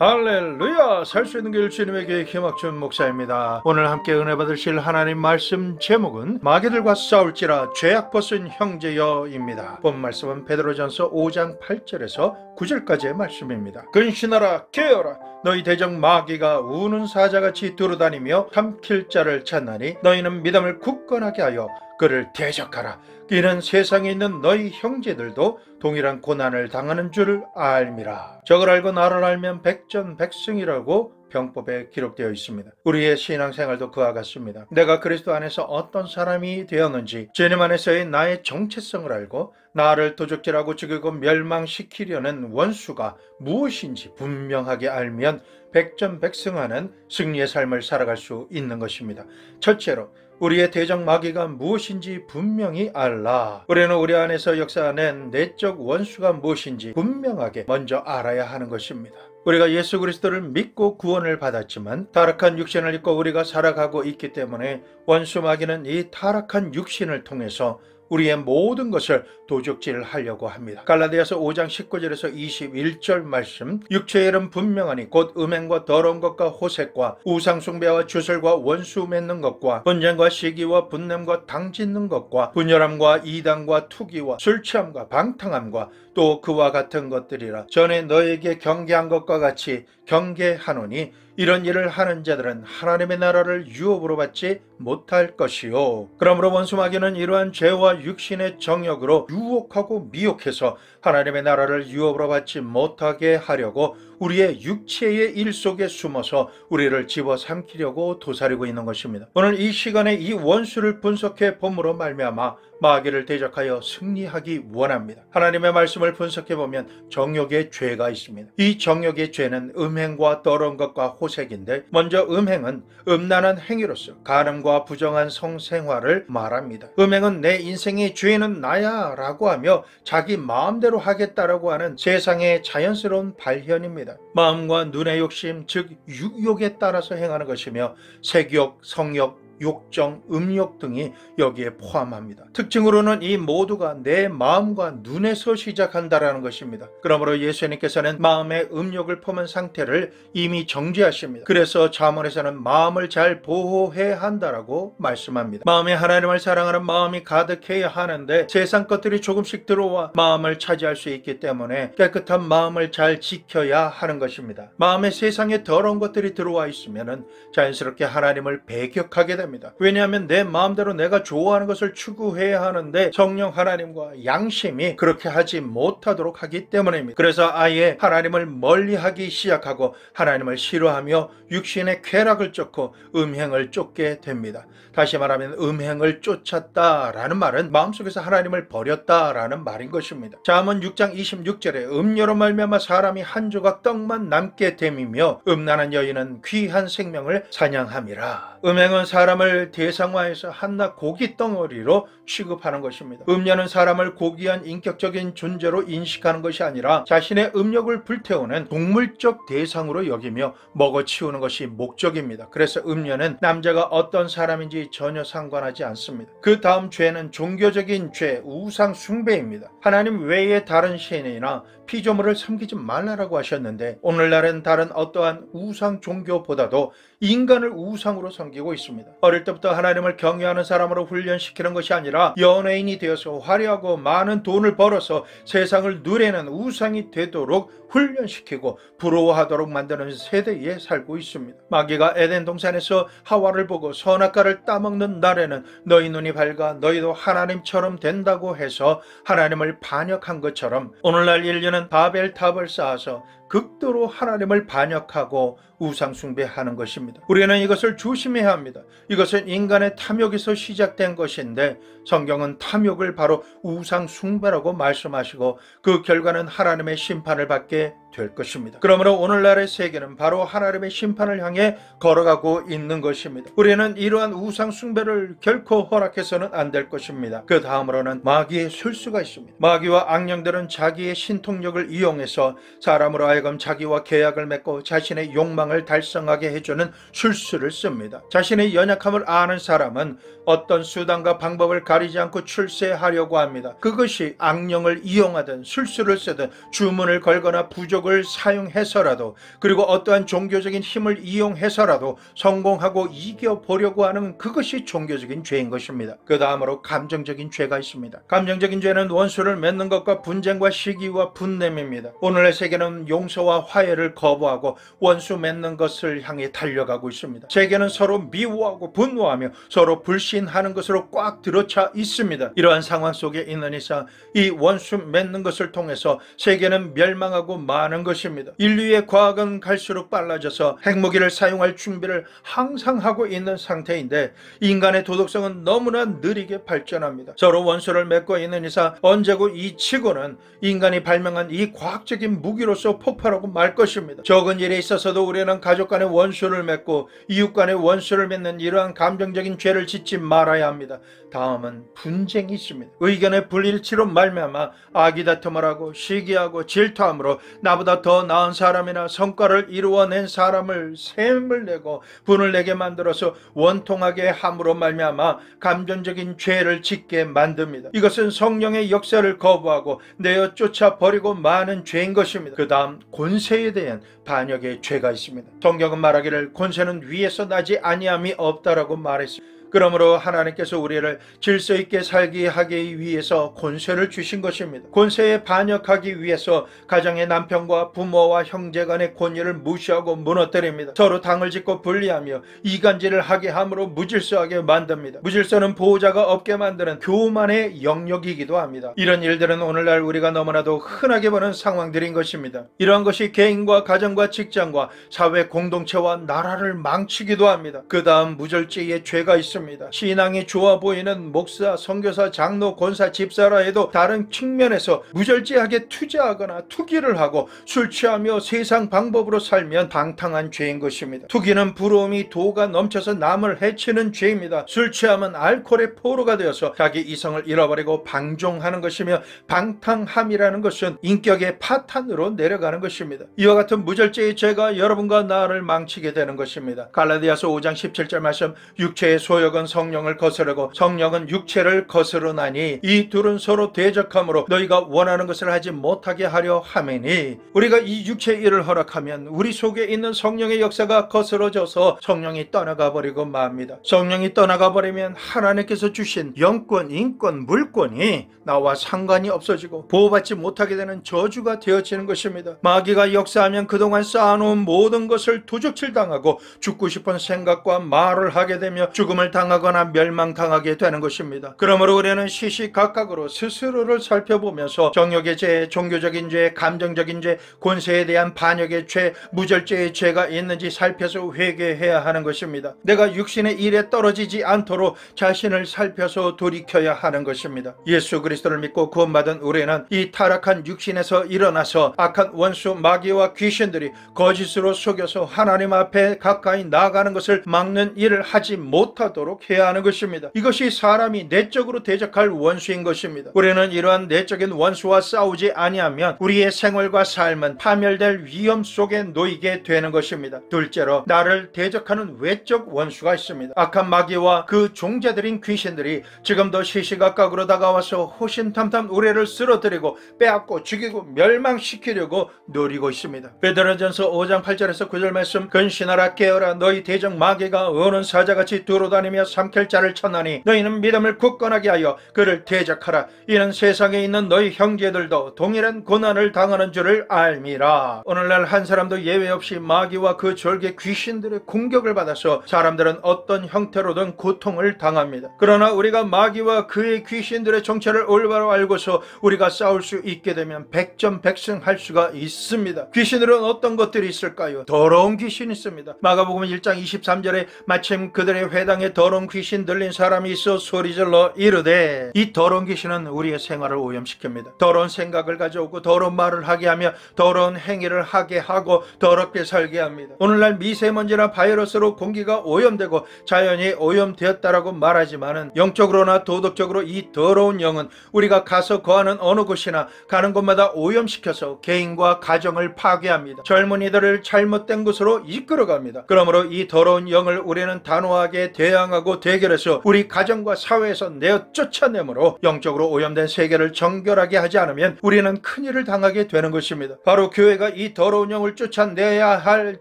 할렐루야! 살 수 있는 길 주님의 교회 김학준 목사입니다. 오늘 함께 은혜 받으실 하나님 말씀 제목은 마귀들과 싸울지라 죄악 벗은 형제여입니다. 본 말씀은 베드로전서 5장 8절에서 9절까지의 말씀입니다. 근신하라 깨어라 너희 대적 마귀가 우는 사자같이 두루다니며 삼킬 자를 찾나니 너희는 믿음을 굳건하게 하여 그를 대적하라. 이는 세상에 있는 너희 형제들도 동일한 고난을 당하는 줄 알미라. 적을 알고 나를 알면 백전백승이라고 병법에 기록되어 있습니다. 우리의 신앙생활도 그와 같습니다. 내가 그리스도 안에서 어떤 사람이 되었는지, 주님 안에서의 나의 정체성을 알고 나를 도적질하고 죽이고 멸망시키려는 원수가 무엇인지 분명하게 알면 백전백승하는 승리의 삶을 살아갈 수 있는 것입니다. 첫째로 우리의 대적 마귀가 무엇인지 분명히 알라. 우리는 우리 안에서 역사하는 내적 원수가 무엇인지 분명하게 먼저 알아야 하는 것입니다. 우리가 예수 그리스도를 믿고 구원을 받았지만 타락한 육신을 입고 우리가 살아가고 있기 때문에 원수 마귀는 이 타락한 육신을 통해서 우리의 모든 것을 도적질을 하려고 합니다. 갈라디아서 5장 19절에서 21절 말씀, 육체의 일은 분명하니 곧 음행과 더러운 것과 호색과 우상숭배와 주술과 원수 맺는 것과 분쟁과 시기와 분냄과 당짓는 것과 분열함과 이단과 투기와 술취함과 방탕함과 또 그와 같은 것들이라. 전에 너에게 경계한 것과 같이 경계하노니 이런 일을 하는 자들은 하나님의 나라를 유업으로 받지 못할 것이요. 그러므로 원수 마귀는 이러한 죄와 육신의 정욕으로 유혹하고 미혹해서 하나님의 나라를 유업으로 받지 못하게 하려고 우리의 육체의 일 속에 숨어서 우리를 집어삼키려고 도사리고 있는 것입니다. 오늘 이 시간에 이 원수를 분석해 봄으로 말미암아 마귀를 대적하여 승리하기 원합니다. 하나님의 말씀을 분석해 보면 정욕의 죄가 있습니다. 이 정욕의 죄는 음행과 더러운 것과 호색인데, 먼저 음행은 음란한 행위로서 간음과 부정한 성생활을 말합니다. 음행은 내 인생의 죄는 나야 라고 하며 자기 마음대로 하겠다라고 하는 세상의 자연스러운 발현입니다. 마음과 눈의 욕심, 즉 육욕에 따라서 행하는 것이며 색욕, 성욕, 욕정, 음욕 등이 여기에 포함합니다. 특징으로는 이 모두가 내 마음과 눈에서 시작한다라는 것입니다. 그러므로 예수님께서는 마음의 음욕을 품은 상태를 이미 정죄하십니다. 그래서 잠언에서는 마음을 잘 보호해야 한다라고 말씀합니다. 마음에 하나님을 사랑하는 마음이 가득해야 하는데 세상 것들이 조금씩 들어와 마음을 차지할 수 있기 때문에 깨끗한 마음을 잘 지켜야 하는 것입니다. 마음에 세상에 더러운 것들이 들어와 있으면 자연스럽게 하나님을 배격하게 됩니다. 왜냐하면 내 마음대로 내가 좋아하는 것을 추구해야 하는데 성령 하나님과 양심이 그렇게 하지 못하도록 하기 때문입니다. 그래서 아예 하나님을 멀리하기 시작하고 하나님을 싫어하며 육신의 쾌락을 쫓고 음행을 쫓게 됩니다. 다시 말하면 음행을 쫓았다라는 말은 마음속에서 하나님을 버렸다라는 말인 것입니다. 잠언 6장 26절에 음료로 말미암아 사람이 한 조각 떡만 남게 됨이며 음란한 여인은 귀한 생명을 사냥함이라. 음행은 사람을 대상화해서 한낱 고기 덩어리로 취급하는 것입니다. 음녀는 사람을 고귀한 인격적인 존재로 인식하는 것이 아니라 자신의 음욕을 불태우는 동물적 대상으로 여기며 먹어치우는 것이 목적입니다. 그래서 음녀는 남자가 어떤 사람인지 전혀 상관하지 않습니다. 그 다음 죄는 종교적인 죄, 우상 숭배입니다. 하나님 외에 다른 신이나 피조물을 섬기지 말라라고 하셨는데 오늘날은 다른 어떠한 우상 종교보다도 인간을 우상으로 섬기고 있습니다. 어릴 때부터 하나님을 경외하는 사람으로 훈련시키는 것이 아니라 연예인이 되어서 화려하고 많은 돈을 벌어서 세상을 누리는 우상이 되도록 훈련시키고 부러워하도록 만드는 세대에 살고 있습니다. 마귀가 에덴 동산에서 하와를 보고 선악과를 따먹는 날에는 너희 눈이 밝아 너희도 하나님처럼 된다고 해서 하나님을 반역한 것처럼 오늘날 인류는 바벨탑을 쌓아서 극도로 하나님을 반역하고 우상 숭배하는 것입니다. 우리는 이것을 조심해야 합니다. 이것은 인간의 탐욕에서 시작된 것인데 성경은 탐욕을 바로 우상 숭배라고 말씀하시고 그 결과는 하나님의 심판을 받게 될 것입니다. 그러므로 오늘날의 세계는 바로 하나님의 심판을 향해 걸어가고 있는 것입니다. 우리는 이러한 우상 숭배를 결코 허락해서는 안 될 것입니다. 그 다음으로는 마귀의 술수가 있습니다. 마귀와 악령들은 자기의 신통력을 이용해서 사람으로 하여금 다시금 자기와 계약을 맺고 자신의 욕망을 달성하게 해주는 술수를 씁니다. 자신의 연약함을 아는 사람은 어떤 수단과 방법을 가리지 않고 출세하려고 합니다. 그것이 악령을 이용하든 술수를 쓰든 주문을 걸거나 부족을 사용해서라도, 그리고 어떠한 종교적인 힘을 이용해서라도 성공하고 이겨보려고 하는 그것이 종교적인 죄인 것입니다. 그 다음으로 감정적인 죄가 있습니다. 감정적인 죄는 원수를 맺는 것과 분쟁과 시기와 분냄입니다. 오늘의 세계는 용서와 화해를 거부하고 원수 맺는 것을 향해 달려가고 있습니다. 세계는 서로 미워하고 분노하며 서로 불신하는 것으로 꽉 들어차 있습니다. 이러한 상황 속에 있는 이상 이 원수 맺는 것을 통해서 세계는 멸망하고 마는 것입니다. 인류의 과학은 갈수록 빨라져서 핵무기를 사용할 준비를 항상 하고 있는 상태인데, 인간의 도덕성은 너무나 느리게 발전합니다. 서로 원수를 맺고 있는 이상 언제고 이 지구는 인간이 발명한 이 과학적인 무기로서 폭발하고 말 것입니다. 적은 일에 있어서도 우리는 가족 간의 원수를 맺고 이웃 간의 원수를 맺는 이러한 감정적인 죄를 짓지 말아야 합니다. 다음은 분쟁이 있습니다. 의견의 불일치로 말미암아 아기다툼을 하고 시기하고 질투함으로 나보다 더 나은 사람이나 성과를 이루어낸 사람을 셈을 내고 분을 내게 만들어서 원통하게 함으로 말미암아 감정적인 죄를 짓게 만듭니다. 이것은 성령의 역사를 거부하고 내어 쫓아버리고 마는 죄인 것입니다. 그 다음 권세에 대한 반역의 죄가 있습니다. 성경은 말하기를 권세는 위에서 나지 아니함이 없다라고 말했습니다. 그러므로 하나님께서 우리를 질서 있게 살게 하기 위해서 권세를 주신 것입니다. 권세에 반역하기 위해서 가정의 남편과 부모와 형제 간의 권위를 무시하고 무너뜨립니다. 서로 당을 짓고 분리하며 이간질을 하게 함으로 무질서하게 만듭니다. 무질서는 보호자가 없게 만드는 교만의 영역이기도 합니다. 이런 일들은 오늘날 우리가 너무나도 흔하게 보는 상황들인 것입니다. 이러한 것이 개인과 가정과 직장과 사회 공동체와 나라를 망치기도 합니다. 그 다음 무절제의 죄가 있습니다. 신앙이 좋아 보이는 목사, 선교사, 장로, 권사, 집사라 해도 다른 측면에서 무절제하게 투자하거나 투기를 하고 술 취하며 세상 방법으로 살면 방탕한 죄인 것입니다. 투기는 부러움이 도가 넘쳐서 남을 해치는 죄입니다. 술 취하면 알코올의 포로가 되어서 자기 이성을 잃어버리고 방종하는 것이며, 방탕함이라는 것은 인격의 파탄으로 내려가는 것입니다. 이와 같은 무절제의 죄가 여러분과 나를 망치게 되는 것입니다. 갈라디아서 5장 17절 말씀, 육체의 소욕은 성령을 거스르고 성령은 육체를 거스르나니 이 둘은 서로 대적함으로 너희가 원하는 것을 하지 못하게 하려 함이니, 우리가 이 육체의 일을 허락하면 우리 속에 있는 성령의 역사가 거스러져서 성령이 떠나가 버리고 맙니다. 성령이 떠나가 버리면 하나님께서 주신 영권, 인권, 물권이 나와 상관이 없어지고 보호받지 못하게 되는 저주가 되어지는 것입니다. 마귀가 역사하면 그동안 쌓아놓은 모든 것을 도적질 당하고 죽고 싶은 생각과 말을 하게 되며 죽음을 당하거나 멸망당하게 되는 것입니다. 그러므로 우리는 시시각각으로 스스로를 살펴보면서 정욕의 죄, 종교적인 죄, 감정적인 죄, 권세에 대한 반역의 죄, 무절제의 죄가 있는지 살펴서 회개해야 하는 것입니다. 내가 육신의 일에 떨어지지 않도록 자신을 살펴서 돌이켜야 하는 것입니다. 예수 그리스도를 믿고 구원받은 우리는 이 타락한 육신에서 일어나서 악한 원수 마귀와 귀신들이 거짓으로 속여서 하나님 앞에 가까이 나아가는 것을 막는 일을 하지 못하도록 해야 하는 것입니다. 이것이 사람이 내적으로 대적할 원수인 것입니다. 우리는 이러한 내적인 원수와 싸우지 아니하면 우리의 생활과 삶은 파멸될 위험 속에 놓이게 되는 것입니다. 둘째로 나를 대적하는 외적 원수가 있습니다. 악한 마귀와 그 종자들인 귀신들이 지금도 시시각각으로 다가와서 호신탐탐 우리를 쓰러뜨리고 빼앗고 죽이고 멸망시키려고 노리고 있습니다. 베드로전서 5장 8절에서 9절 말씀, 근신하라 깨어라 너희 대적 마귀가 어느 사자같이 두루다니며 삼킬 자를 찾나니 너희는 믿음을 굳건하게 하여 그를 대적하라. 이는 세상에 있는 너희 형제들도 동일한 고난을 당하는 줄을 알미라. 오늘날 한 사람도 예외 없이 마귀와 그 졸개 귀신들의 공격을 받아서 사람들은 어떤 형태로든 고통을 당합니다. 그러나 우리가 마귀와 그의 귀신들의 정체를 올바로 알고서 우리가 싸울 수 있게 되면 백전백승할 수가 있습니다. 귀신들은 어떤 것들이 있을까요? 더러운 귀신이 있습니다. 마가복음 1장 23절에 마침 그들의 회당에 더러운 더러운 귀신 들린 사람이 있어 소리질러 이르되, 이 더러운 귀신은 우리의 생활을 오염시킵니다. 더러운 생각을 가져오고 더러운 말을 하게 하며 더러운 행위를 하게 하고 더럽게 살게 합니다. 오늘날 미세먼지나 바이러스로 공기가 오염되고 자연이 오염되었다라고 말하지만은 영적으로나 도덕적으로 이 더러운 영은 우리가 가서 거하는 어느 곳이나 가는 곳마다 오염시켜서 개인과 가정을 파괴합니다. 젊은이들을 잘못된 곳으로 이끌어갑니다. 그러므로 이 더러운 영을 우리는 단호하게 대항하고 대결해서 우리 가정과 사회에서 내어 쫓아내므로 영적으로 오염된 세계를 정결하게 하지 않으면 우리는 큰일을 당하게 되는 것입니다. 바로 교회가 이 더러운 영을 쫓아내야 할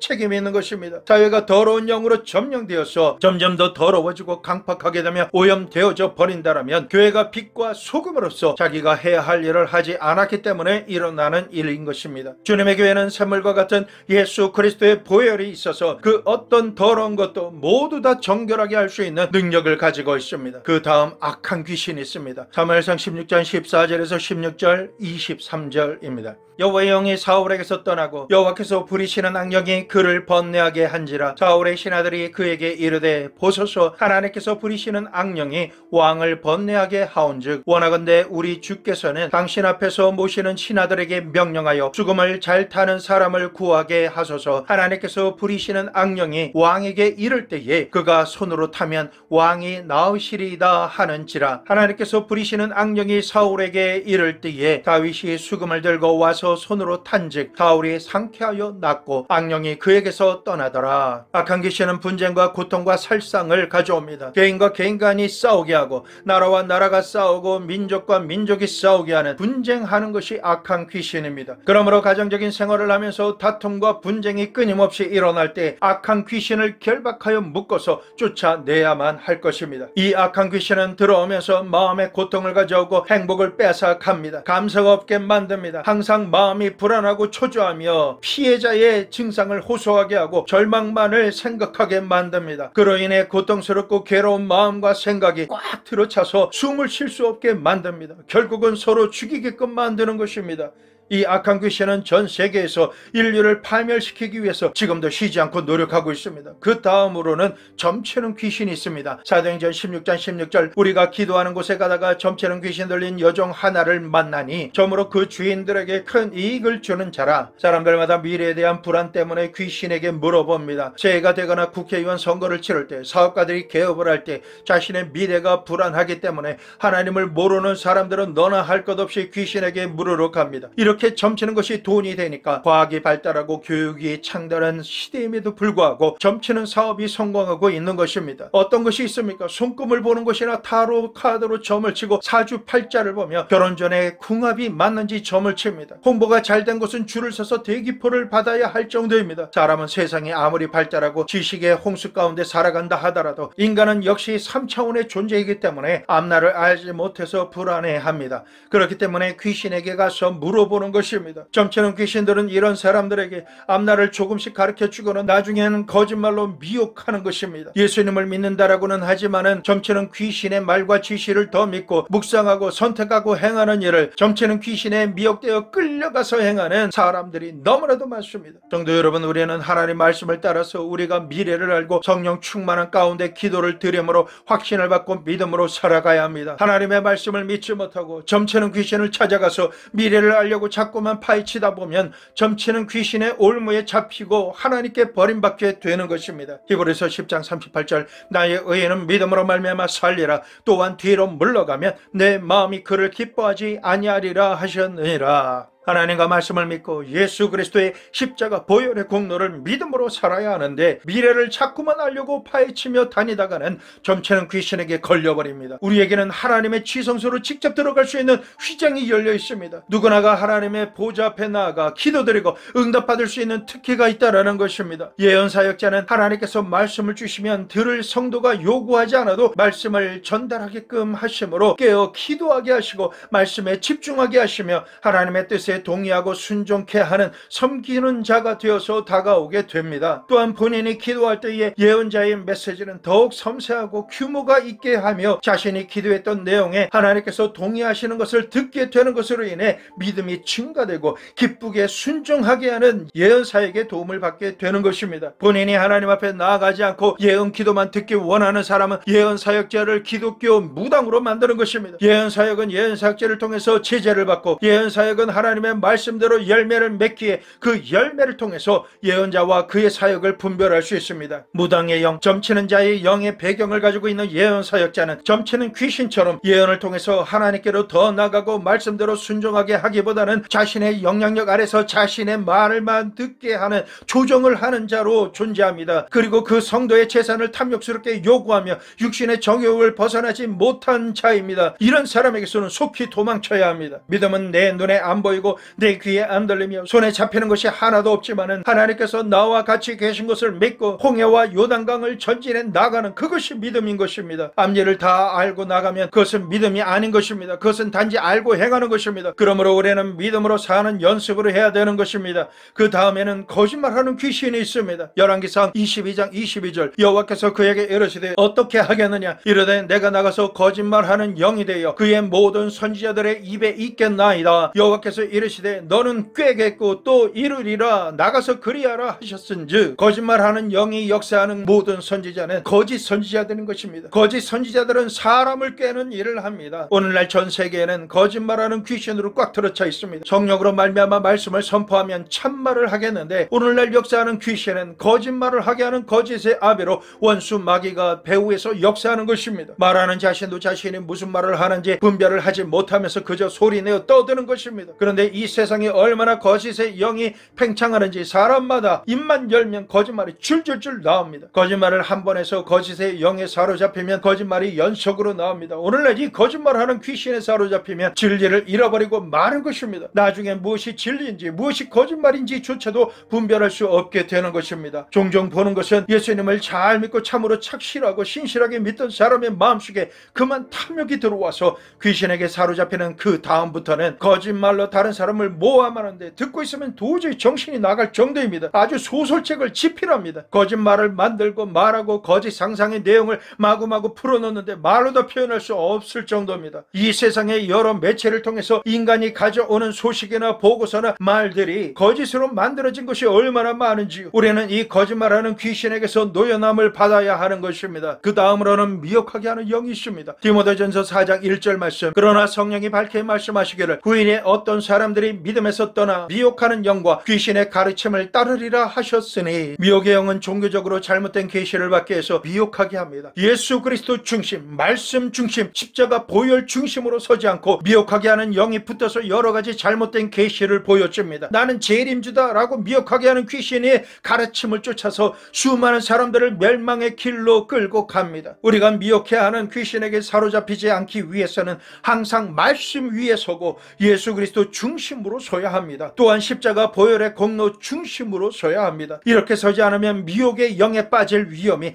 책임이 있는 것입니다. 사회가 더러운 영으로 점령되어서 점점 더 더러워지고 강팍하게 되며 오염되어져 버린다라면 교회가 빛과 소금으로서 자기가 해야 할 일을 하지 않았기 때문에 일어나는 일인 것입니다. 주님의 교회는 샘물과 같은 예수 그리스도의 보혈이 있어서 그 어떤 더러운 것도 모두 다 정결하게 할 수 있는 능력을 가지고 있습니다. 그 다음 악한 귀신이 있습니다. 사무엘상 16장 14절에서 16절 23절입니다. 여호와의 영이 사울에게서 떠나고 여호와께서 부리시는 악령이 그를 번뇌하게 한지라. 사울의 신하들이 그에게 이르되, 보소서, 하나님께서 부리시는 악령이 왕을 번뇌하게 하온즉 원하건대 우리 주께서는 당신 앞에서 모시는 신하들에게 명령하여 죽음을 잘 타는 사람을 구하게 하소서. 하나님께서 부리시는 악령이 왕에게 이를 때에 그가 손으로 타면 왕이 나으시리이다 하는지라. 하나님께서 부리시는 악령이 사울에게 이를 때에 다윗이 수금을 들고 와서 손으로 탄즉 사울이 상쾌하여 낫고 악령이 그에게서 떠나더라. 악한 귀신은 분쟁과 고통과 살상을 가져옵니다. 개인과 개인 간이 싸우게 하고 나라와 나라가 싸우고 민족과 민족이 싸우게 하는 분쟁하는 것이 악한 귀신입니다. 그러므로 가정적인 생활을 하면서 다툼과 분쟁이 끊임없이 일어날 때 악한 귀신을 결박하여 묶어서 쫓아내야만 할 것입니다. 이 악한 귀신은 들어오면서 마음의 고통을 가져오고 행복을 뺏어갑니다. 감사가 없게 만듭니다. 항상 마음이 불안하고 초조하며 피해자의 증상을 호소하게 하고 절망만을 생각하게 만듭니다. 그로 인해 고통스럽고 괴로운 마음과 생각이 꽉 들어차서 숨을 쉴 수 없게 만듭니다. 결국은 서로 죽이게끔 만드는 것입니다. 이 악한 귀신은 전 세계에서 인류를 파멸시키기 위해서 지금도 쉬지 않고 노력하고 있습니다. 그 다음으로는 점치는 귀신이 있습니다. 사도행전 16장 16절, 우리가 기도하는 곳에 가다가 점치는 귀신 들린 여종 하나를 만나니 점으로 그 주인들에게 큰 이익을 주는 자라. 사람들마다 미래에 대한 불안 때문에 귀신에게 물어봅니다. 새해가 되거나 국회의원 선거를 치를 때, 사업가들이 개업을 할 때 자신의 미래가 불안하기 때문에 하나님을 모르는 사람들은 너나 할 것 없이 귀신에게 물으러 갑니다. 이렇게 점치는 것이 돈이 되니까 과학이 발달하고 교육이 창달한 시대임에도 불구하고 점치는 사업이 성공하고 있는 것입니다. 어떤 것이 있습니까? 손금을 보는 것이나 타로 카드로 점을 치고 사주팔자를 보며 결혼 전에 궁합이 맞는지 점을 칩니다. 홍보가 잘된 곳은 줄을 서서 대기표를 받아야 할 정도입니다. 사람은 세상이 아무리 발달하고 지식의 홍수 가운데 살아간다 하더라도 인간은 역시 3차원의 존재이기 때문에 앞날을 알지 못해서 불안해합니다. 그렇기 때문에 귀신에게 가서 물어보는 것입니다. 점치는 귀신들은 이런 사람들에게 앞날을 조금씩 가르쳐 주거나 나중에는 거짓말로 미혹하는 것입니다. 예수님을 믿는다라고는 하지만은 점치는 귀신의 말과 지시를 더 믿고 묵상하고 선택하고 행하는 일을 점치는 귀신에 미혹되어 끌려가서 행하는 사람들이 너무나도 많습니다. 성도 여러분, 우리는 하나님 말씀을 따라서 우리가 미래를 알고 성령 충만한 가운데 기도를 드림으로 확신을 받고 믿음으로 살아가야 합니다. 하나님의 말씀을 믿지 못하고 점치는 귀신을 찾아가서 미래를 알려고 자꾸만 파헤치다 보면 점치는 귀신의 올무에 잡히고 하나님께 버림받게 되는 것입니다. 히브리서 10장 38절, 나의 의인은 믿음으로 말미암아 살리라. 또한 뒤로 물러가면 내 마음이 그를 기뻐하지 아니하리라 하셨느니라. 하나님과 말씀을 믿고 예수 그리스도의 십자가 보혈의 공로를 믿음으로 살아야 하는데 미래를 자꾸만 알려고 파헤치며 다니다가는 점치는 귀신에게 걸려버립니다. 우리에게는 하나님의 지성소로 직접 들어갈 수 있는 휘장이 열려 있습니다. 누구나가 하나님의 보좌 앞에 나아가 기도드리고 응답받을 수 있는 특혜가 있다라는 것입니다. 예언사역자는 하나님께서 말씀을 주시면 들을 성도가 요구하지 않아도 말씀을 전달하게끔 하심으로 깨어 기도하게 하시고 말씀에 집중하게 하시며 하나님의 뜻에 말에 동의하고 순종케 하는 섬기는 자가 되어서 다가오게 됩니다. 또한 본인이 기도할 때의 예언자의 메시지는 더욱 섬세하고 규모가 있게 하며 자신이 기도했던 내용에 하나님께서 동의하시는 것을 듣게 되는 것으로 인해 믿음이 증가되고 기쁘게 순종하게 하는 예언사에게 도움을 받게 되는 것입니다. 본인이 하나님 앞에 나아가지 않고 예언 기도만 듣기 원하는 사람은 예언사역자를 기독교 무당으로 만드는 것입니다. 예언사역은 예언사역자를 통해서 제재를 받고, 예언사역은 하나님의 말씀대로 열매를 맺기에 그 열매를 통해서 예언자와 그의 사역을 분별할 수 있습니다. 무당의 영, 점치는 자의 영의 배경을 가지고 있는 예언사역자는 점치는 귀신처럼 예언을 통해서 하나님께로 더 나가고 말씀대로 순종하게 하기보다는 자신의 영향력 아래서 자신의 말을만 듣게 하는 조정을 하는 자로 존재합니다. 그리고 그 성도의 재산을 탐욕스럽게 요구하며 육신의 정욕을 벗어나지 못한 자입니다. 이런 사람에게서는 속히 도망쳐야 합니다. 믿음은 내 눈에 안 보이고 내 귀에 안 들리며 손에 잡히는 것이 하나도 없지만은 하나님께서 나와 같이 계신 것을 믿고 홍해와 요단강을 전진해 나가는 그것이 믿음인 것입니다. 앞일을 다 알고 나가면 그것은 믿음이 아닌 것입니다. 그것은 단지 알고 행하는 것입니다. 그러므로 우리는 믿음으로 사는 연습을 해야 되는 것입니다. 그 다음에는 거짓말하는 귀신이 있습니다. 열왕기상 22장 22절 여호와께서 그에게 이르시되 어떻게 하겠느냐 이르되 내가 나가서 거짓말하는 영이 되어 그의 모든 선지자들의 입에 있겠나이다. 여호와께서 이르시되 너는 꾀겠고 또 이르리라 나가서 그리하라 하셨은즉 거짓말하는 영이 역사하는 모든 선지자는 거짓 선지자들인 것입니다. 거짓 선지자들은 사람을 꾀는 일을 합니다. 오늘날 전 세계에는 거짓말하는 귀신으로 꽉 들어차 있습니다. 성령으로 말미암아 말씀을 선포하면 참말을 하겠는데 오늘날 역사하는 귀신은 거짓말을 하게 하는 거짓의 아비로 원수 마귀가 배후에서 역사하는 것입니다. 말하는 자신도 자신이 무슨 말을 하는지 분별을 하지 못하면서 그저 소리내어 떠드는 것입니다. 그런데 이 세상에 얼마나 거짓의 영이 팽창하는지 사람마다 입만 열면 거짓말이 줄줄줄 나옵니다. 거짓말을 한 번 해서 거짓의 영에 사로잡히면 거짓말이 연속으로 나옵니다. 오늘날 이 거짓말하는 귀신에 사로잡히면 진리를 잃어버리고 마는 것입니다. 나중에 무엇이 진리인지 무엇이 거짓말인지 조차도 분별할 수 없게 되는 것입니다. 종종 보는 것은 예수님을 잘 믿고 참으로 착실하고 신실하게 믿던 사람의 마음속에 그만 탐욕이 들어와서 귀신에게 사로잡히는 그 다음부터는 거짓말로 다른 사람을 모함하는데 듣고 있으면 도저히 정신이 나갈 정도입니다. 아주 소설책을 집필합니다. 거짓말을 만들고 말하고 거짓 상상의 내용을 마구마구 풀어놓는데 말로도 표현할 수 없을 정도입니다. 이 세상의 여러 매체를 통해서 인간이 가져오는 소식이나 보고서나 말들이 거짓으로 만들어진 것이 얼마나 많은지요. 우리는 이 거짓말하는 귀신에게서 노여남을 받아야 하는 것입니다. 그 다음으로는 미혹하게 하는 영이 있습니다. 디모데전서 4장 1절 말씀 그러나 성령이 밝게 말씀하시기를 후인의 어떤 사람들이 믿음에서 떠나 미혹하는 영과 귀신의 가르침을 따르리라 하셨으니 미혹의 영은 종교적으로 잘못된 계시를 받게 해서 미혹하게 합니다. 예수 그리스도 중심, 말씀 중심, 십자가 보혈 중심으로 서지 않고 미혹하게 하는 영이 붙어서 여러 가지 잘못된 계시를 보여줍니다. 나는 재림주다 라고 미혹하게 하는 귀신의 가르침을 쫓아서 수많은 사람들을 멸망의 길로 끌고 갑니다. 우리가 미혹해 하는 귀신에게 사로잡히지 않기 위해서는 항상 말씀 위에 서고 예수 그리스도 중심으로 서야 합니다. 또한 십자가 보혈의 공로 중심으로 서야 합니다. 이렇게 서지 않으면 미혹의 영에 빠질 위험이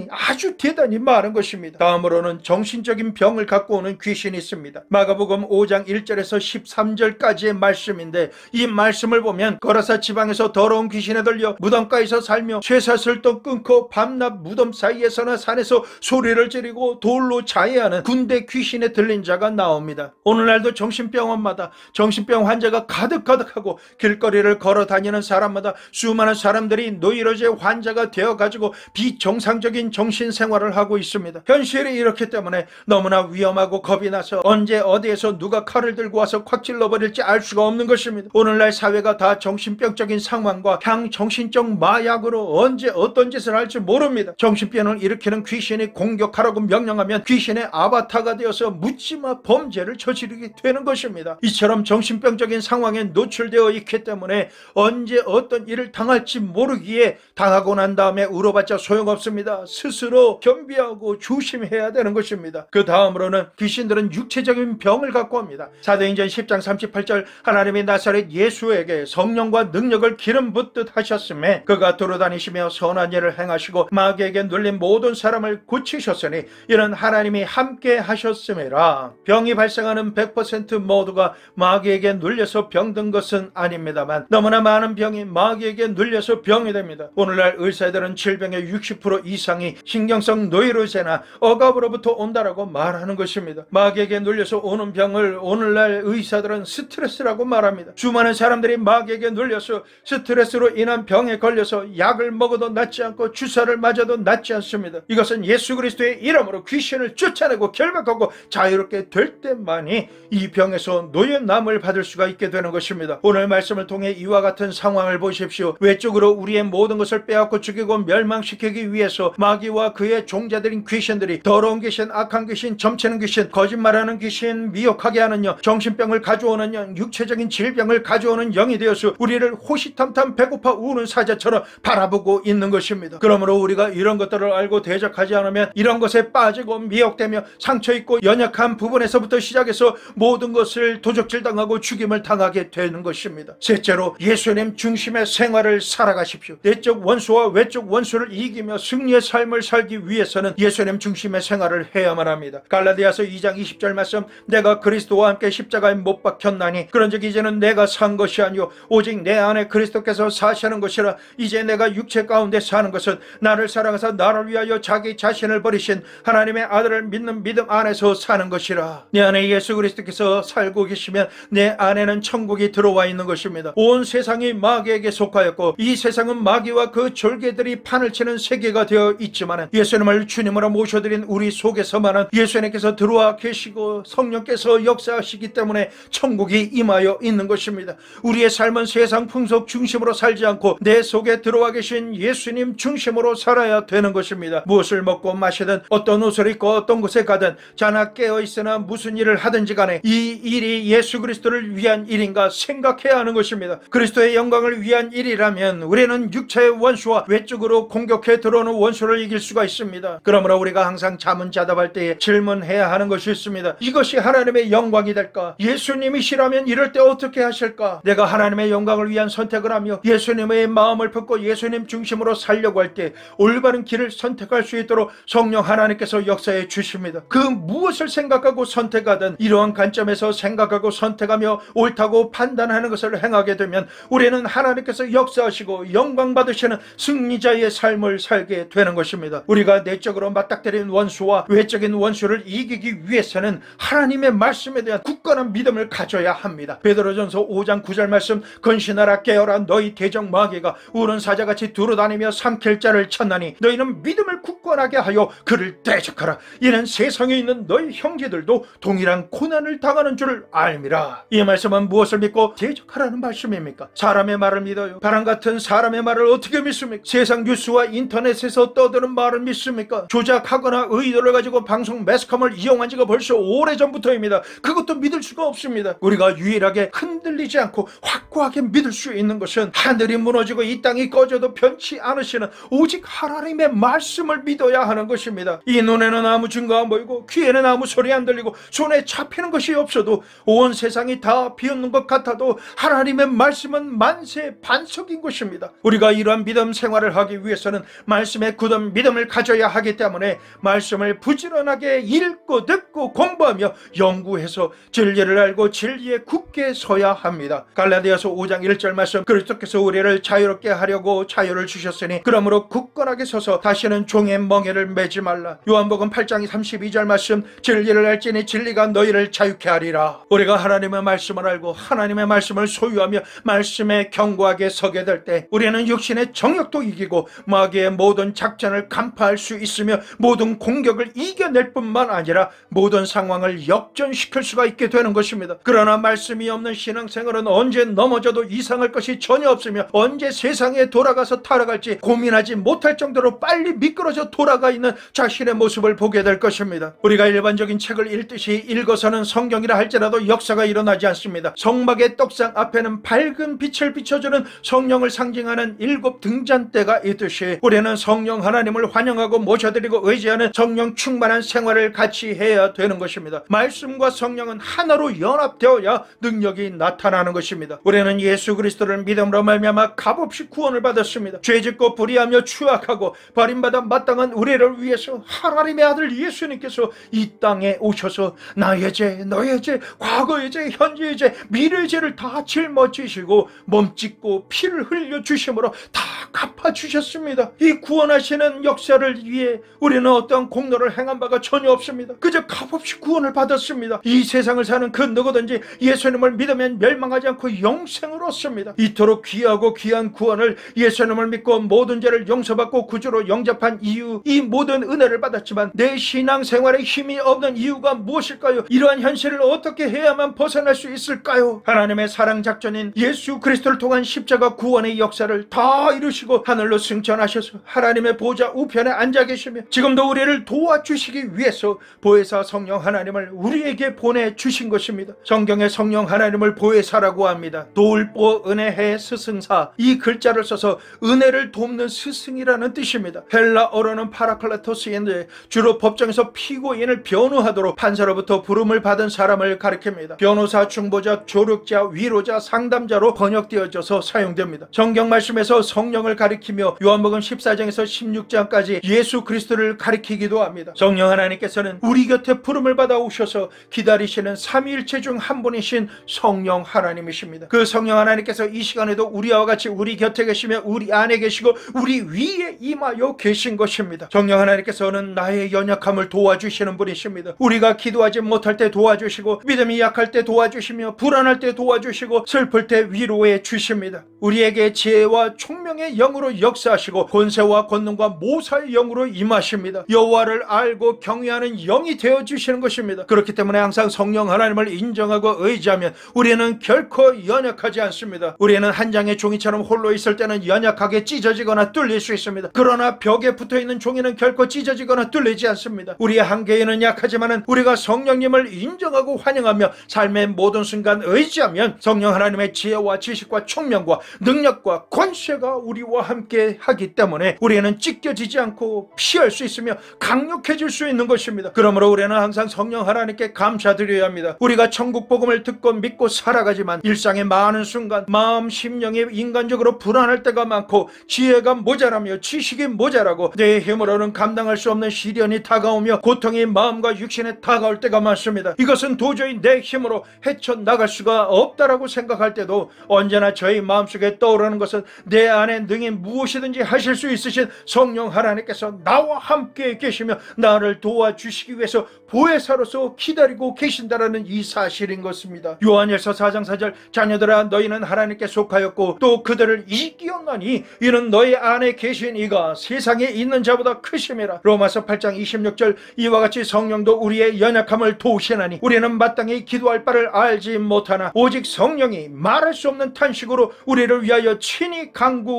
아주 대단히 많은 것입니다. 다음으로는 정신적인 병을 갖고 오는 귀신이 있습니다. 마가복음 5장 1절에서 13절까지의 말씀인데 이 말씀을 보면 거라사 지방에서 더러운 귀신에 들려 무덤가에서 살며 쇠사슬도 끊고 밤낮 무덤 사이에서나 산에서 소리를 지르고 돌로 자해하는 군대 귀신에 들린 자가 나옵니다. 오늘날도 정신병원마다 정신병 환자가 가득하고 길거리를 걸어 다니는 사람마다 수많은 사람들이 노이로제 환자가 되어가지고 비정상적인 정신생활을 하고 있습니다. 현실이 이렇기 때문에 너무나 위험하고 겁이 나서 언제 어디에서 누가 칼을 들고 와서 콱 찔러버릴지 알 수가 없는 것입니다. 오늘날 사회가 다 정신병적인 상황과 향정신적 마약으로 언제 어떤 짓을 할지 모릅니다. 정신병을 일으키는 귀신이 공격하라고 명령하면 귀신의 아바타가 되어서 묻지마 범죄를 저지르게 되는 것입니다. 이처럼 정신병적인 상황에 노출되어 있기 때문에 언제 어떤 일을 당할지 모르기에 당하고 난 다음에 울어봤자 소용없습니다. 스스로 겸비하고 조심해야 되는 것입니다. 그 다음으로는 귀신들은 육체적인 병을 갖고 합니다. 사도행전 10장 38절 하나님이 나사렛 예수에게 성령과 능력을 기름 붓듯 하셨음에 그가 돌아다니시며 선한 일을 행하시고 마귀에게 눌린 모든 사람을 고치셨으니 이는 하나님이 함께 하셨음이라. 병이 발생하는 100% 모두가 마귀에게 마귀에게 눌려서 병든 것은 아닙니다만 너무나 많은 병이 마귀에게 눌려서 병이 됩니다. 오늘날 의사들은 질병의 60% 이상이 신경성 노이로제나 억압으로부터 온다라고 말하는 것입니다. 마귀에게 눌려서 오는 병을 오늘날 의사들은 스트레스라고 말합니다. 수많은 사람들이 마귀에게 눌려서 스트레스로 인한 병에 걸려서 약을 먹어도 낫지 않고 주사를 맞아도 낫지 않습니다. 이것은 예수 그리스도의 이름으로 귀신을 쫓아내고 결박하고 자유롭게 될 때만이 이 병에서 노연남을 받을 수가 있게 되는 것입니다. 오늘 말씀을 통해 이와 같은 상황을 보십시오. 외적으로 우리의 모든 것을 빼앗고 죽이고 멸망시키기 위해서 마귀와 그의 종자들인 귀신들이 더러운 귀신, 악한 귀신, 점치는 귀신, 거짓말하는 귀신, 미혹하게 하는 영, 정신병을 가져오는 영, 육체적인 질병을 가져오는 영이 되어서 우리를 호시탐탐 배고파 우는 사자처럼 바라보고 있는 것입니다. 그러므로 우리가 이런 것들을 알고 대적하지 않으면 이런 것에 빠지고 미혹되며 상처있고 연약한 부분에서부터 시작해서 모든 것을 도적질당하고 죽임을 당하게 되는 것입니다. 셋째로 예수님 중심의 생활을 살아가십시오. 내적 원수와 외적 원수를 이기며 승리의 삶을 살기 위해서는 예수님 중심의 생활을 해야만 합니다. 갈라디아서 2장 20절 말씀, 내가 그리스도와 함께 십자가에 못 박혔나니 그런즉 이제는 내가 산 것이 아니요 오직 내 안에 그리스도께서 사시는 것이라. 이제 내가 육체 가운데 사는 것은 나를 사랑하사 나를 위하여 자기 자신을 버리신 하나님의 아들을 믿는 믿음 안에서 사는 것이라. 내 안에 예수 그리스도께서 살고 계시면 내 안에는 천국이 들어와 있는 것입니다. 온 세상이 마귀에게 속하였고 이 세상은 마귀와 그 졸개들이 판을 치는 세계가 되어 있지만 예수님을 주님으로 모셔드린 우리 속에서만은 예수님께서 들어와 계시고 성령께서 역사하시기 때문에 천국이 임하여 있는 것입니다. 우리의 삶은 세상 풍속 중심으로 살지 않고 내 속에 들어와 계신 예수님 중심으로 살아야 되는 것입니다. 무엇을 먹고 마시든 어떤 옷을 입고 어떤 곳에 가든 자나 깨어 있으나 무슨 일을 하든지 간에 이 일이 예수 그리스도를 위한 일인가 생각해야 하는 것입니다. 그리스도의 영광을 위한 일이라면 우리는 육체의 원수와 외적으로 공격해 들어오는 원수를 이길 수가 있습니다. 그러므로 우리가 항상 자문자답할 때에 질문해야 하는 것이 있습니다. 이것이 하나님의 영광이 될까? 예수님이시라면 이럴 때 어떻게 하실까? 내가 하나님의 영광을 위한 선택을 하며 예수님의 마음을 품고 예수님 중심으로 살려고 할 때 올바른 길을 선택할 수 있도록 성령 하나님께서 역사해 주십니다. 그 무엇을 생각하고 선택하든 이러한 관점에서 생각하고 선택하며 옳다고 판단하는 것을 행하게 되면 우리는 하나님께서 역사하시고 영광 받으시는 승리자의 삶을 살게 되는 것입니다. 우리가 내적으로 맞닥뜨린 원수와 외적인 원수를 이기기 위해서는 하나님의 말씀에 대한 굳건한 믿음을 가져야 합니다. 베드로전서 5장 9절 말씀, 근신하라 깨어라 너희 대적 마귀가 우는 사자같이 두루다니며 삼킬 자를 찾나니 너희는 믿음을 굳건하게 하여 그를 대적하라. 이는 세상에 있는 너희 형제들도 동일한 고난을 당하는 줄을 알미라. 이 말씀은 무엇을 믿고 대적하라는 말씀입니까? 사람의 말을 믿어요? 바람 같은 사람의 말을 어떻게 믿습니까? 세상 뉴스와 인터넷에서 떠드는 말을 믿습니까? 조작하거나 의도를 가지고 방송 매스컴을 이용한 지가 벌써 오래전부터입니다. 그것도 믿을 수가 없습니다. 우리가 유일하게 흔들리지 않고 확고하게 믿을 수 있는 것은 하늘이 무너지고 이 땅이 꺼져도 변치 않으시는 오직 하나님의 말씀을 믿어야 하는 것입니다. 이 눈에는 아무 증거 안 보이고 귀에는 아무 소리 안 들리고 손에 잡히는 것이 없어도 온 세상이 다 비었는 것 같아도 하나님의 말씀은 만세 반석인 것입니다. 우리가 이러한 믿음 생활을 하기 위해서는 말씀에 굳은 믿음을 가져야 하기 때문에 말씀을 부지런하게 읽고 듣고 공부하며 연구해서 진리를 알고 진리에 굳게 서야 합니다. 갈라디아서 5장 1절 말씀, 그리스도께서 우리를 자유롭게 하려고 자유를 주셨으니 그러므로 굳건하게 서서 다시는 종의 멍에를 매지 말라. 요한복음 8장 32절 말씀, 진리를 알지니 진리가 너희를 자유케 하리라. 우리가 하나님의 말씀을 알고 하나님의 말씀을 소유하며 말씀에 견고하게 서게 될 때 우리는 육신의 정욕도 이기고 마귀의 모든 작전을 간파할 수 있으며 모든 공격을 이겨낼 뿐만 아니라 모든 상황을 역전시킬 수가 있게 되는 것입니다. 그러나 말씀이 없는 신앙생활은 언제 넘어져도 이상할 것이 전혀 없으며 언제 세상에 돌아가서 타락할지 고민하지 못할 정도로 빨리 미끄러져 돌아가 있는 자신의 모습을 보게 될 것입니다. 우리가 일반적인 책을 읽듯이 읽어서는 성경이라 할지라도 역사가 일어나지 않습니다. 성막의 떡상 앞에는 밝은 빛을 비춰주는 성령을 상징하는 7 등잔대가 있듯이 우리는 성령 하나님을 환영하고 모셔드리고 의지하는 성령 충만한 생활을 같이 해야 되는 것입니다. 말씀과 성령은 하나로 연합되어야 능력이 나타나는 것입니다. 우리는 예수 그리스도를 믿음으로 말미암아 값없이 구원을 받았습니다. 죄짓고 불의하며 추악하고 버림받아 마땅한 우리를 위해서 하나님의 아들 예수님께서 이 땅에 오셔서 나의 죄, 너의 죄, 과거의 죄, 현재 현재 죄, 미래 죄를 다 짊어지시고 몸짓고 피를 흘려 주심으로 다 갚아주셨습니다. 이 구원하시는 역사를 위해 우리는 어떠한 공로를 행한 바가 전혀 없습니다. 그저 값없이 구원을 받았습니다. 이 세상을 사는 그 누구든지 예수님을 믿으면 멸망하지 않고 영생을 얻습니다. 이토록 귀하고 귀한 구원을, 예수님을 믿고 모든 죄를 용서받고 구주로 영접한 이유, 이 모든 은혜를 받았지만 내 신앙생활에 힘이 없는 이유가 무엇일까요? 이러한 현실을 어떻게 해야만 벗어날 수 있을까요? 하나님의 사랑 작전인 예수 그리스도를 통한 십자가 구원의 역사를 다 이루시고 하늘로 승천하셔서 하나님의 보좌 우편에 앉아 계시며 지금도 우리를 도와주시기 위해서 보혜사 성령 하나님을 우리에게 보내주신 것입니다. 성경에 성령 하나님을 보혜사라고 합니다. 도울보 은혜해 스승사, 이 글자를 써서 은혜를 돕는 스승이라는 뜻입니다. 헬라어로는 파라클레토스인데 주로 법정에서 피고인을 변호하도록 판사로부터 부름을 받은 사람을 가리킵니다. 변호사, 중보자, 조력자, 위로자, 상담자로 번역되어져서 사용됩니다. 성경 말씀에서 성령을 가리키며 요한복음 14장에서 16장까지 예수 그리스도를 가리키기도 합니다. 성령 하나님께서는 우리 곁에 부름을 받아 오셔서 기다리시는 삼위일체 중 한 분이신 성령 하나님이십니다. 그 성령 하나님께서 이 시간에도 우리와 같이 우리 곁에 계시며 우리 안에 계시고 우리 위에 임하여 계신 것입니다. 성령 하나님께서는 나의 연약함을 도와주시는 분이십니다. 우리가 기도하지 못할 때 도와주시고 믿음이 약할 때 도와주시며 불안할 때 도와주시고 슬플 때 위로해 주십니다. 우리에게 지혜와 총명의 영으로 역사하시고 권세와 권능과 모사의 영으로 임하십니다. 여호와를 알고 경외하는 영이 되어주시는 것입니다. 그렇기 때문에 항상 성령 하나님을 인정하고 의지하면 우리는 결코 연약하지 않습니다. 우리는 한 장의 종이처럼 홀로 있을 때는 연약하게 찢어지거나 뚫릴 수 있습니다. 그러나 벽에 붙어있는 종이는 결코 찢어지거나 뚫리지 않습니다. 우리의 한계에는 약하지만 우리가 성령님을 인정하고 환영하며 삶의 모든 순간 의지하면 성령 하나님의 지혜와 지식과 총명과 능력과 권세가 우리와 함께 하기 때문에 우리는 찢겨지지 않고 피할 수 있으며 강력해질 수 있는 것입니다. 그러므로 우리는 항상 성령 하나님께 감사드려야 합니다. 우리가 천국 복음을 듣고 믿고 살아가지만 일상의 많은 순간 마음 심령이 인간적으로 불안할 때가 많고 지혜가 모자라며 지식이 모자라고 내 힘으로는 감당할 수 없는 시련이 다가오며 고통이 마음과 육신에 다가올 때가 많습니다. 이것은 도저히 내 힘으로 헤쳐나갈 수가 없다라고 생각할 때도 언제나 저희 마음속에 떠오르는 것은 내 안에 능히 무엇이든지 하실 수 있으신 성령 하나님께서 나와 함께 계시며 나를 도와주시기 위해서 보혜사로서 기다리고 계신다라는 이 사실인 것입니다. 요한일서 4장 4절 자녀들아 너희는 하나님께 속하였고 또 그들을 이기었나니 이는 너희 안에 계신 이가 세상에 있는 자보다 크심이라. 로마서 8장 26절 이와 같이 성령도 우리의 연약함을 도우시나니 우리는 마땅히 기도할 바를 알지 못하나 오직 성령이 말할 수 없는 탄식으로 우리를 위하여 친히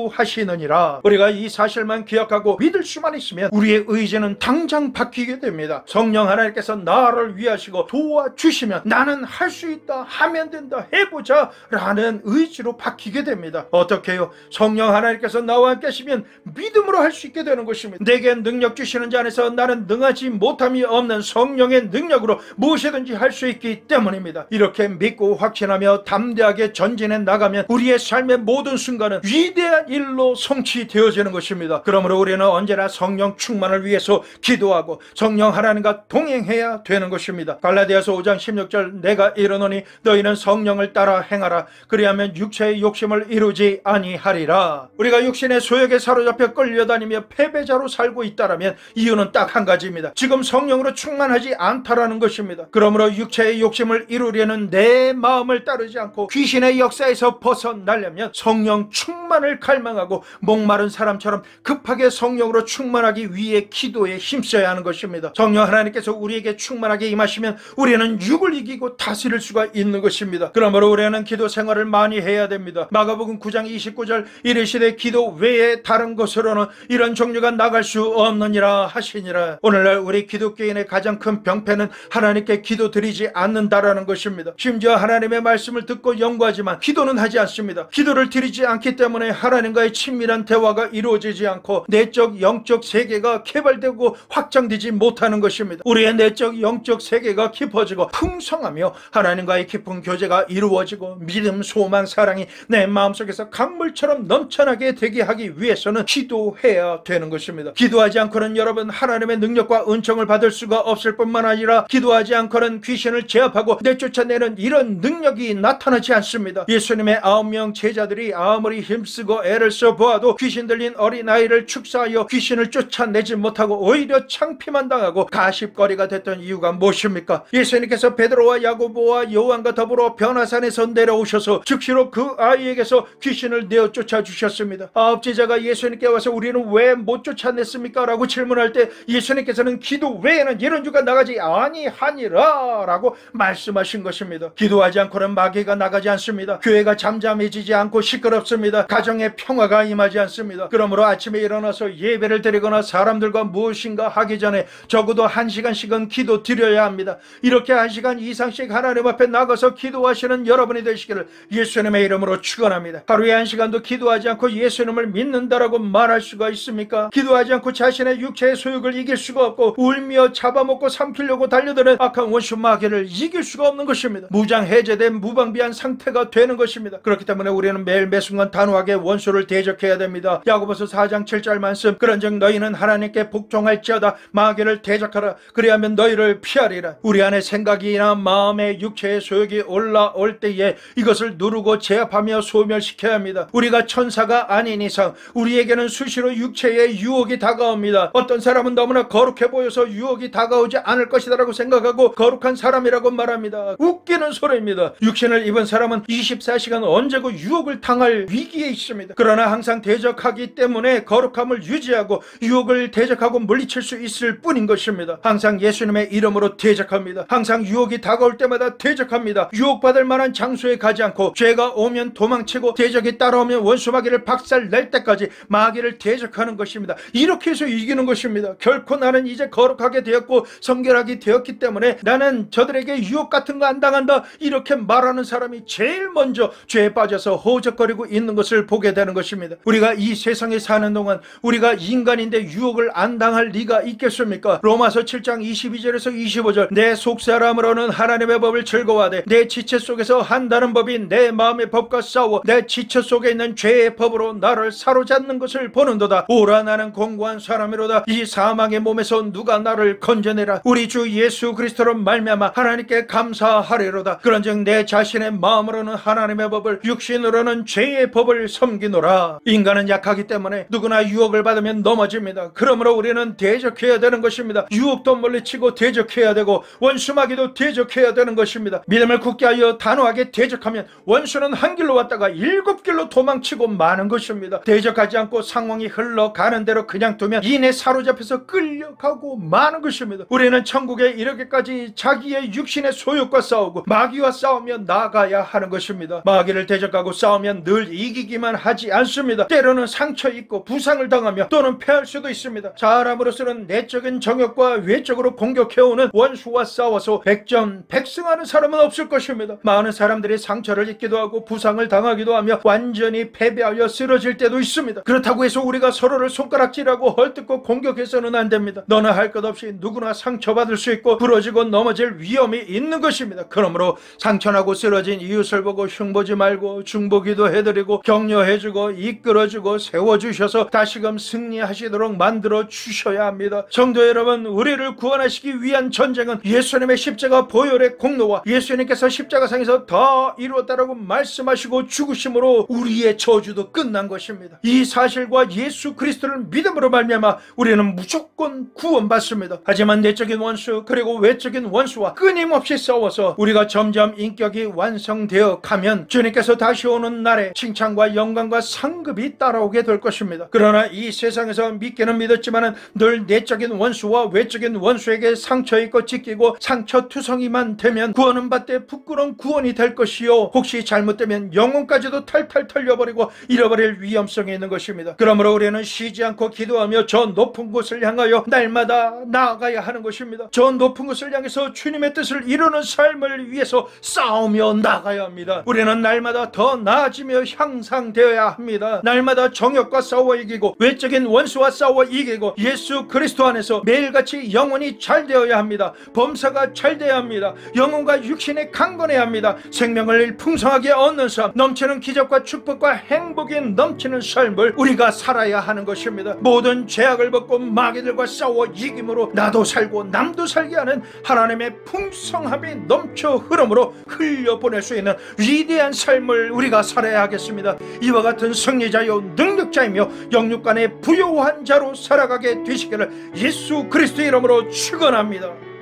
간구하시느니라. 우리가 이 사실만 기억하고 믿을 수만 있으면 우리의 의지는 당장 바뀌게 됩니다. 성령 하나님께서 나를 위하시고 도와주시면 나는 할 수 있다, 하면 된다, 해보자 라는 의지로 바뀌게 됩니다. 어떻게 해요? 성령 하나님께서 나와 함께 하시면 믿음으로 할 수 있게 되는 것입니다. 내게 능력 주시는 자 안에서 나는 능하지 못함이 없는 성령의 능력으로 무엇이든지 할 수 있기 때문입니다. 이렇게 믿고 확신하며 담대하게 전진해 나가면 우리의 삶의 모든 순간은 위대한 일로 성취되어지는 것입니다. 그러므로 우리는 언제나 성령 충만을 위해서 기도하고 성령 하나님과 동행해야 되는 것입니다. 갈라디아서 5장 16절 내가 이르노니 너희는 성령을 따라 행하라. 그리하면 육체의 욕심을 이루지 아니하리라. 우리가 육신의 소욕에 사로잡혀 끌려다니며 패배자로 살고 있다라면 이유는 딱 한 가지입니다. 지금 성령으로 충만하지 않다라는 것입니다. 그러므로 육체의 욕심을 이루려는 내 마음을 따르지 않고 귀신의 역사에서 벗어나려면 성령 충만을 갈망하고 목마른 사람처럼 급하게 성령으로 충만하기 위해 기도에 힘써야 하는 것입니다. 성령 하나님께서 우리에게 충만하게 임하시면 우리는 육을 이기고 다스릴 수가 있는 것입니다. 그러므로 우리는 기도 생활을 많이 해야 됩니다. 마가복음 9장 29절 이르시되 기도 외에 다른 것으로는 이런 종류가 나갈 수 없느니라 하시니라. 오늘날 우리 기독교인의 가장 큰 병폐는 하나님께 기도드리지 않는다라는 것입니다. 심지어 하나님의 말씀을 듣고 연구하지만 기도는 하지 않습니다. 기도를 드리지 않기 때문에 하나님과의 친밀한 대화가 이루어지지 않고 내적 영적 세계가 개발되고 확장되지 못하는 것입니다. 우리의 내적 영적 세계가 깊어지고 풍성하며 하나님과의 깊은 교제가 이루어지고 믿음, 소망, 사랑이 내 마음속에서 강물처럼 넘쳐나게 되게 하기 위해서는 기도해야 되는 것입니다. 기도하지 않고는 여러분 하나님의 능력과 은총을 받을 수가 없을 뿐만 아니라 기도하지 않고는 귀신을 제압하고 내쫓아내는 보면 이런 능력이 나타나지 않습니다. 예수님의 9명 제자들이 아무리 힘쓰고 애를 써 보아도 귀신 들린 어린아이를 축사하여 귀신을 쫓아내지 못하고 오히려 창피만 당하고 가십거리가 됐던 이유가 무엇입니까? 예수님께서 베드로와 야고보와 요한과 더불어 변화산에서 내려오셔서 즉시로 그 아이에게서 귀신을 내어 쫓아주셨습니다. 아홉제자가 예수님께 와서 우리는 왜 못 쫓아냈습니까? 라고 질문할 때 예수님께서는 기도 외에는 이런 주가 나가지 아니하니라 라고 말씀하신 것입니다. 기도하지 않고는 마귀가 나가지 않습니다. 교회가 잠잠해지지 않고 시끄럽습니다. 가정에 평화가 임하지 않습니다. 그러므로 아침에 일어나서 예배를 드리거나 사람들과 무엇인가 하기 전에 적어도 1시간씩은 기도 드려야 합니다. 이렇게 1시간 이상씩 하나님 앞에 나가서 기도하시는 여러분이 되시기를 예수님의 이름으로 축원합니다. 하루에 1시간도 기도하지 않고 예수님을 믿는다라고 말할 수가 있습니까? 기도하지 않고 자신의 육체의 소욕을 이길 수가 없고 울며 잡아먹고 삼키려고 달려드는 악한 원수 마귀를 이길 수가 없는 것입니다. 무장해제된 무방비한 상태가 되는 것입니다. 그렇기 때문에 우리는 매일 매순간 단호하게 원수를 대적해야 됩니다. 야고보서 4장 7절 말씀, 그런즉 너희는 하나님께 복종할지어다 마귀를 대적하라 그리하면 너희를 피하리라. 우리 안에 생각이나 마음의 육체의 소욕이 올라올 때에 이것을 누르고 제압하며 소멸시켜야 합니다. 우리가 천사가 아닌 이상 우리에게는 수시로 육체의 유혹이 다가옵니다. 어떤 사람은 너무나 거룩해 보여서 유혹이 다가오지 않을 것이다 라고 생각하고 거룩한 사람이라고 말합니다. 웃기는 소리입니다. 육신을 입은 사람은 24시간 언제고 유혹을 당할 위기에 있습니다. 그러나 항상 대적하기 때문에 거룩함을 유지하고 유혹을 대적하고 물리칠 수 있을 뿐인 것입니다. 항상 예수님의 이름으로 대적합니다. 항상 유혹이 다가올 때마다 대적합니다. 유혹받을 만한 장소에 가지 않고 죄가 오면 도망치고 대적이 따라오면 원수 마귀를 박살낼 때까지 마귀를 대적하는 것입니다. 이렇게 해서 이기는 것입니다. 결코 나는 이제 거룩하게 되었고 성결하게 되었기 때문에 나는 저들에게 유혹 같은 거 안 당한다 이렇게 말하는 사람이 제일 먼저 죄에 빠져서 허우적거리고 있는 것을 보게 되는 것입니다. 우리가 이 세상에 사는 동안 우리가 인간인데 유혹을 안 당할 리가 있겠습니까? 로마서 7장 22절에서 25절, 내 속사람으로는 하나님의 법을 즐거워하되 내 지체 속에서 한다는 법이 내 마음의 법과 싸워 내 지체 속에 있는 죄의 법으로 나를 사로잡는 것을 보는도다. 오라 나는 공고한 사람이로다. 이 사망의 몸에서 누가 나를 건져내라. 우리 주 예수 그리스도로 말미암아 하나님께 감사하리로다. 그런즉 내 자신의 마음으로는 하나님의 법을 육신으로는 죄의 법을 섬기노라. 인간은 약하기 때문에 누구나 유혹을 받으면 넘어집니다. 그러므로 우리는 대적해야 되는 것입니다. 유혹도 물리치고 대적해야 되고 원수마귀도 대적해야 되는 것입니다. 믿음을 굳게 하여 단호하게 대적하면 원수는 한 길로 왔다가 7길로 도망치고 마는 것입니다. 대적하지 않고 상황이 흘러가는 대로 그냥 두면 이내 사로잡혀서 끌려가고 마는 것입니다. 우리는 천국에 이르기까지 자기의 육신의 소욕과 싸우고 마귀와 싸우며 나아가야 하는 것입니다. 마귀를 대적하고 싸우면 늘 이기기만 하지 않습니다. 때로는 상처 입고 부상을 당하며 또는 패할 수도 있습니다. 사람으로서는 내적인 정욕과 외적으로 공격해오는 원수와 싸워서 백전백승하는 사람은 없을 것입니다. 많은 사람들이 상처를 입기도 하고 부상을 당하기도 하며 완전히 패배하여 쓰러질 때도 있습니다. 그렇다고 해서 우리가 서로를 손가락질하고 헐뜯고 공격해서는 안 됩니다. 너나 할 것 없이 누구나 상처받을 수 있고 부러지고 넘어질 위험이 있는 것입니다. 그러므로 상처나고 쓰러진 이웃을 보고 흉보지 말고 중보기도 해드리고 격려해주고 이끌어주고 세워주셔서 다시금 승리하시도록 만들어 주셔야 합니다. 성도 여러분, 우리를 구원하시기 위한 전쟁은 예수님의 십자가 보혈의 공로와 예수님께서 십자가상에서 다 이루었다라고 말씀하시고 죽으심으로 우리의 저주도 끝난 것입니다. 이 사실과 예수 그리스도를 믿음으로 말미암아 우리는 무조건 구원받습니다. 하지만 내적인 원수 그리고 외적인 원수와 끊임없이 싸워서 우리가 점점 인격이 완성되어 가면 주님께서 다시 오는 날에 칭찬과 영광과 상급이 따라오게 될 것입니다. 그러나 이 세상에서 믿기는 믿었지만 늘 내적인 원수와 외적인 원수에게 상처 입고 찢기고 상처투성이만 되면 구원은 받되 부끄러운 구원이 될 것이요 혹시 잘못되면 영혼까지도 탈탈 털려버리고 잃어버릴 위험성이 있는 것입니다. 그러므로 우리는 쉬지 않고 기도하며 저 높은 곳을 향하여 날마다 나아가야 하는 것입니다. 저 높은 곳을 향해서 주님의 뜻을 이루는 삶을 위해서 싸우며 나가야 합니다. 우리는 날마다 더 나아지며 향상되어야 합니다. 날마다 정욕과 싸워 이기고 외적인 원수와 싸워 이기고 예수 그리스도 안에서 매일같이 영혼이 잘 되어야 합니다. 범사가 잘 되어야 합니다. 영혼과 육신이 강건해야 합니다. 생명을 풍성하게 얻는 삶, 넘치는 기적과 축복과 행복이 넘치는 삶을 우리가 살아야 하는 것입니다. 모든 죄악을 벗고 마귀들과 싸워 이김으로 나도 살고 남도 살게 하는 하나님의 풍성함이 넘쳐 흐름으로 흘려보낼 수 있는 위대한 삶을 우리가 살아야 하겠습니다. 이와 같은 승리자요 능력자이며 영육간의 부요한 자로 살아가게 되시기를 예수 그리스도의 이름으로 축원합니다.